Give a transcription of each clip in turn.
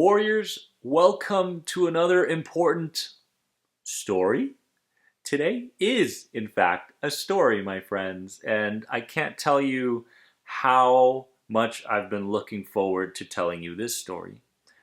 Warriors, welcome to another important story. Today is, in fact, a story, my friends, and I can't tell you how much I've been looking forward to telling you this story.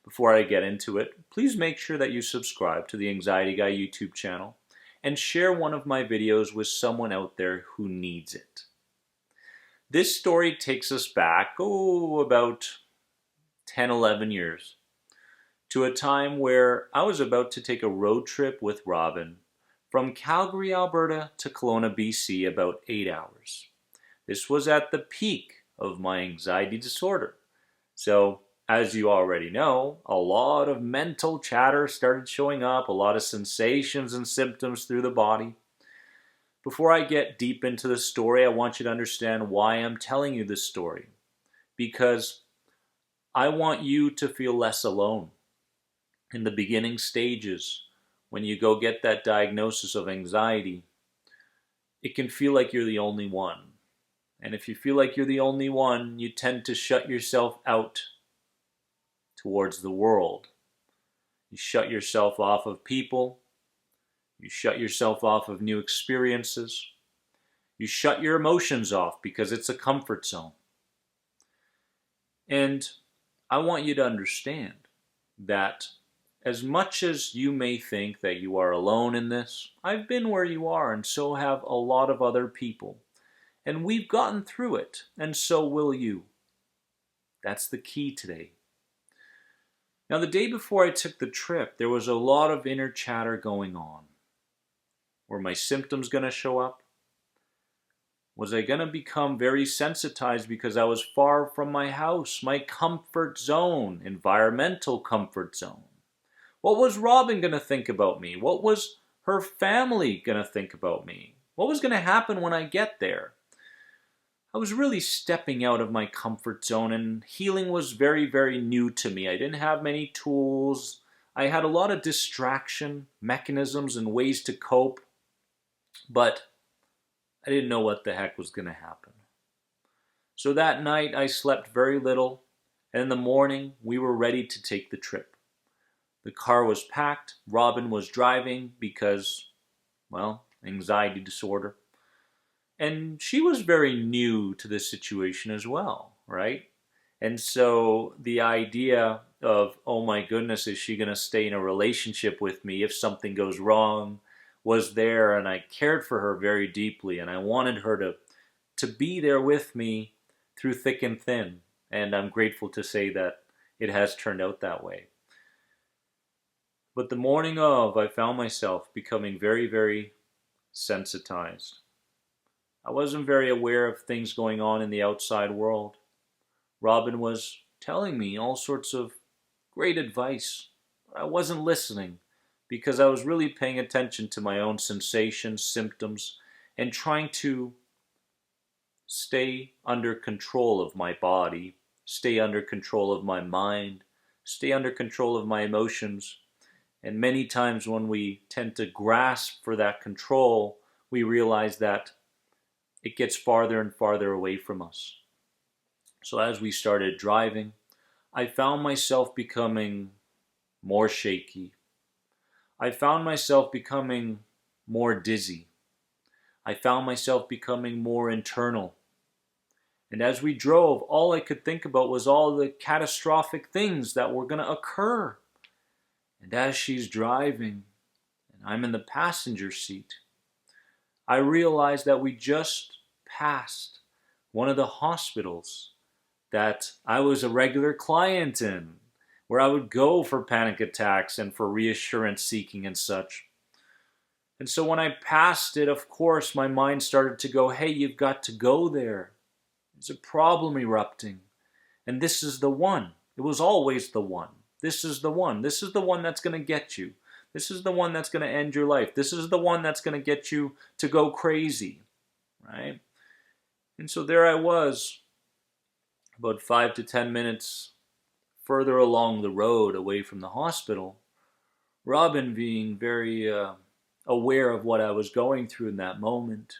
Before I get into it, please make sure that you subscribe to the Anxiety Guy YouTube channel and share one of my videos with someone out there who needs it. This story takes us back, about 10, 11 years. To a time where I was about to take a road trip with Robyn from Calgary, Alberta to Kelowna, BC, about 8 hours. This was at the peak of my anxiety disorder. So, as you already know, a lot of mental chatter started showing up, a lot of sensations and symptoms through the body. Before I get deep into the story, I want you to understand why I'm telling you this story. Because I want you to feel less alone. In the beginning stages, when you go get that diagnosis of anxiety, it can feel like you're the only one. And if you feel like you're the only one, you tend to shut yourself out towards the world. You shut yourself off of people. You shut yourself off of new experiences. You shut your emotions off because it's a comfort zone. And I want you to understand that as much as you may think that you are alone in this, I've been where you are, and so have a lot of other people. And we've gotten through it, and so will you. That's the key today. Now, the day before I took the trip, there was a lot of inner chatter going on. Were my symptoms going to show up? Was I going to become very sensitized because I was far from my house, my comfort zone, environmental comfort zone? What was Robyn going to think about me? What was her family going to think about me? What was going to happen when I get there? I was really stepping out of my comfort zone, and healing was very, very new to me. I didn't have many tools. I had a lot of distraction mechanisms and ways to cope, but I didn't know what the heck was going to happen. So that night I slept very little, and in the morning we were ready to take the trip. The car was packed. Robyn was driving because, anxiety disorder. And she was very new to this situation as well, right? And so the idea of, oh my goodness, is she going to stay in a relationship with me if something goes wrong, was there, and I cared for her very deeply, and I wanted her to be there with me through thick and thin. And I'm grateful to say that it has turned out that way. But the morning of, I found myself becoming very, very sensitized. I wasn't very aware of things going on in the outside world. Robyn was telling me all sorts of great advice. I wasn't listening because I was really paying attention to my own sensations, symptoms, and trying to stay under control of my body, stay under control of my mind, stay under control of my emotions. And many times when we tend to grasp for that control, we realize that it gets farther and farther away from us. So as we started driving, I found myself becoming more shaky. I found myself becoming more dizzy. I found myself becoming more internal. And as we drove, all I could think about was all the catastrophic things that were going to occur. And as she's driving, and I'm in the passenger seat, I realized that we just passed one of the hospitals that I was a regular client in, where I would go for panic attacks and for reassurance seeking and such. And so when I passed it, of course, my mind started to go, hey, you've got to go there. There's a problem erupting. And this is the one. It was always the one. This is the one. This is the one that's going to get you. This is the one that's going to end your life. This is the one that's going to get you to go crazy, right? And so there I was, about 5 to 10 minutes further along the road away from the hospital, Robyn being very aware of what I was going through in that moment.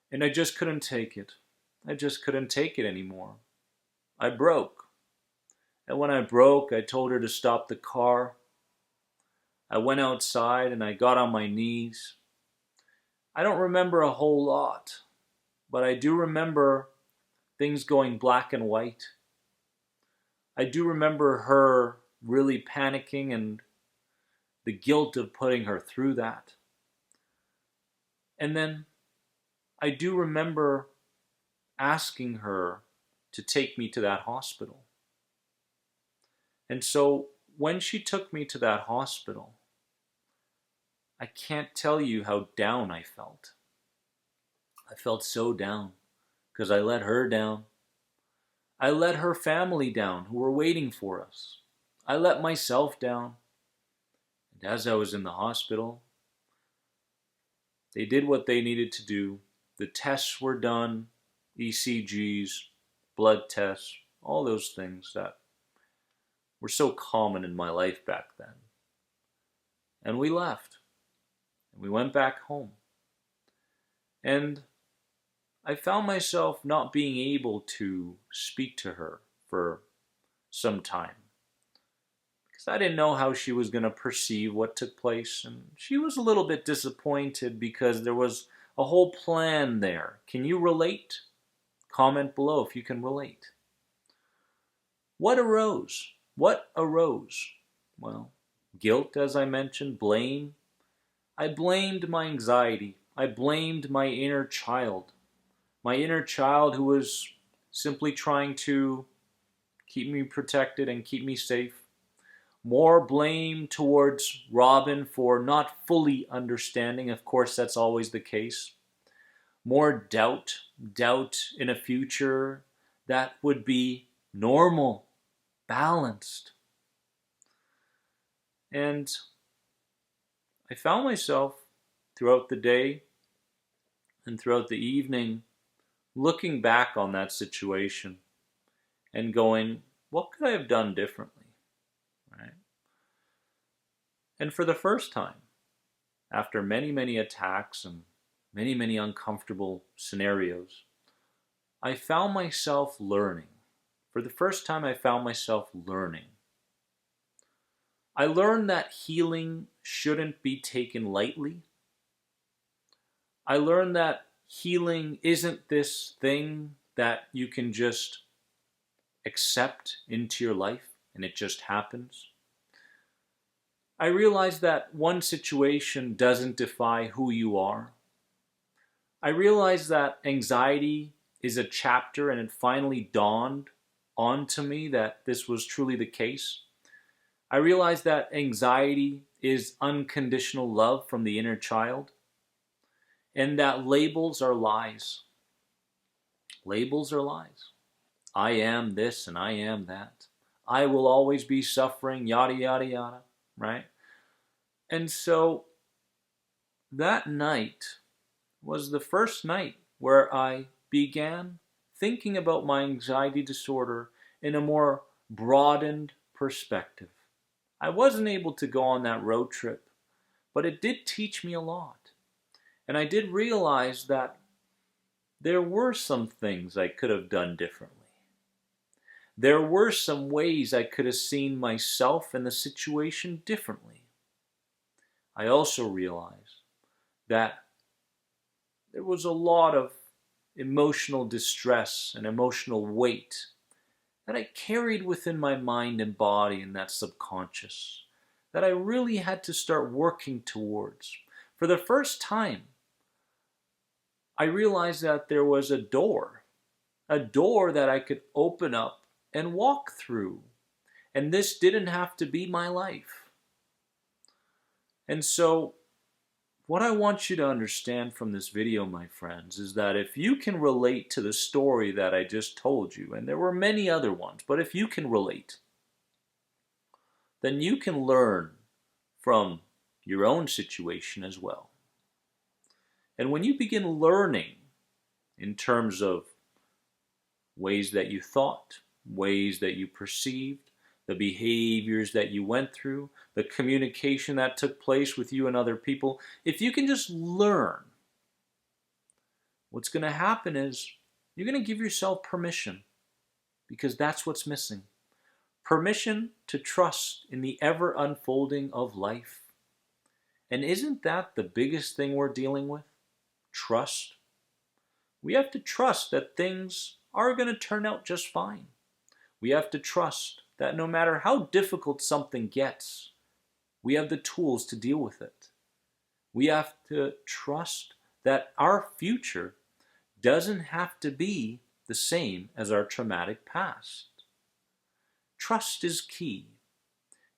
And I just couldn't take it. I just couldn't take it anymore. I broke. And when I broke, I told her to stop the car. I went outside and I got on my knees. I don't remember a whole lot, but I do remember things going black and white. I do remember her really panicking and the guilt of putting her through that. And then I do remember asking her to take me to that hospital. And so when she took me to that hospital, I can't tell you how down I felt. I felt so down because I let her down. I let her family down who were waiting for us. I let myself down. And as I was in the hospital, they did what they needed to do. The tests were done, ECGs, blood tests, all those things that were so common in my life back then. And we left. And we went back home. And I found myself not being able to speak to her for some time. Because I didn't know how she was going to perceive what took place. And she was a little bit disappointed because there was a whole plan there. Can you relate? Comment below if you can relate. What arose? What arose? Well, guilt, as I mentioned, blame. I blamed my anxiety. I blamed my inner child. My inner child who was simply trying to keep me protected and keep me safe. More blame towards Robyn for not fully understanding. Of course, that's always the case. More doubt in a future that would be normal, balanced. And I found myself throughout the day and throughout the evening looking back on that situation and going, what could I have done differently? Right? And for the first time, after many, many attacks and many, many uncomfortable scenarios, I found myself learning. For the first time, I found myself learning. I learned that healing shouldn't be taken lightly. I learned that healing isn't this thing that you can just accept into your life and it just happens. I realized that one situation doesn't defy who you are. I realized that anxiety is a chapter, and it finally dawned onto me that this was truly the case. I realized that anxiety is unconditional love from the inner child, and that labels are lies. Labels are lies. I am this and I am that. I will always be suffering, yada, yada, yada, right? And so that night was the first night where I began thinking about my anxiety disorder in a more broadened perspective. I wasn't able to go on that road trip, but it did teach me a lot. And I did realize that there were some things I could have done differently. There were some ways I could have seen myself and the situation differently. I also realized that there was a lot of emotional distress and emotional weight that I carried within my mind and body and that subconscious that I really had to start working towards. For the first time, I realized that there was a door that I could open up and walk through. And this didn't have to be my life. And so, what I want you to understand from this video, my friends, is that if you can relate to the story that I just told you, and there were many other ones, but if you can relate, then you can learn from your own situation as well. And when you begin learning in terms of ways that you thought, ways that you perceived, the behaviors that you went through, the communication that took place with you and other people, if you can just learn, what's going to happen is you're going to give yourself permission, because that's what's missing. Permission to trust in the ever unfolding of life. And isn't that the biggest thing we're dealing with? Trust. We have to trust that things are going to turn out just fine. We have to trust that no matter how difficult something gets, we have the tools to deal with it. We have to trust that our future doesn't have to be the same as our traumatic past. Trust is key.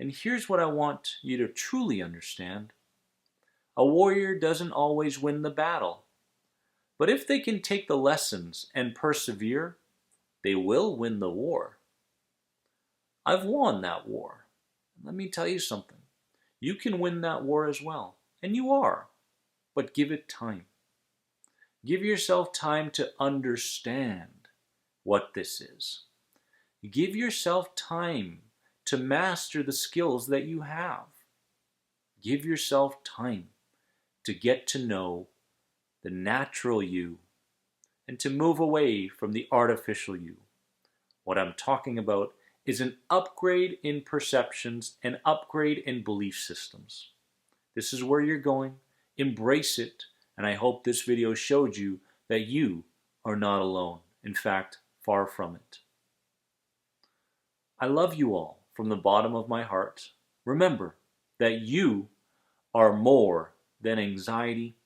And here's what I want you to truly understand. A warrior doesn't always win the battle. But if they can take the lessons and persevere, they will win the war. I've won that war. Let me tell you something. You can win that war as well. And you are. But give it time. Give yourself time to understand what this is. Give yourself time to master the skills that you have. Give yourself time to get to know the natural you and to move away from the artificial you. What I'm talking about is an upgrade in perceptions, an upgrade in belief systems. This is where you're going. Embrace it. And I hope this video showed you that you are not alone. In fact, far from it. I love you all from the bottom of my heart. Remember that you are more than anxiety.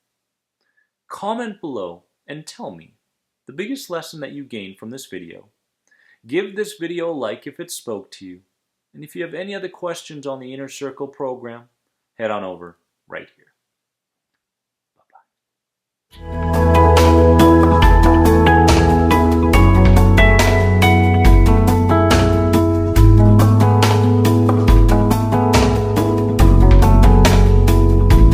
Comment below and tell me the biggest lesson that you gained from this video. Give this video a like if it spoke to you. And if you have any other questions on the Inner Circle program, head on over right here.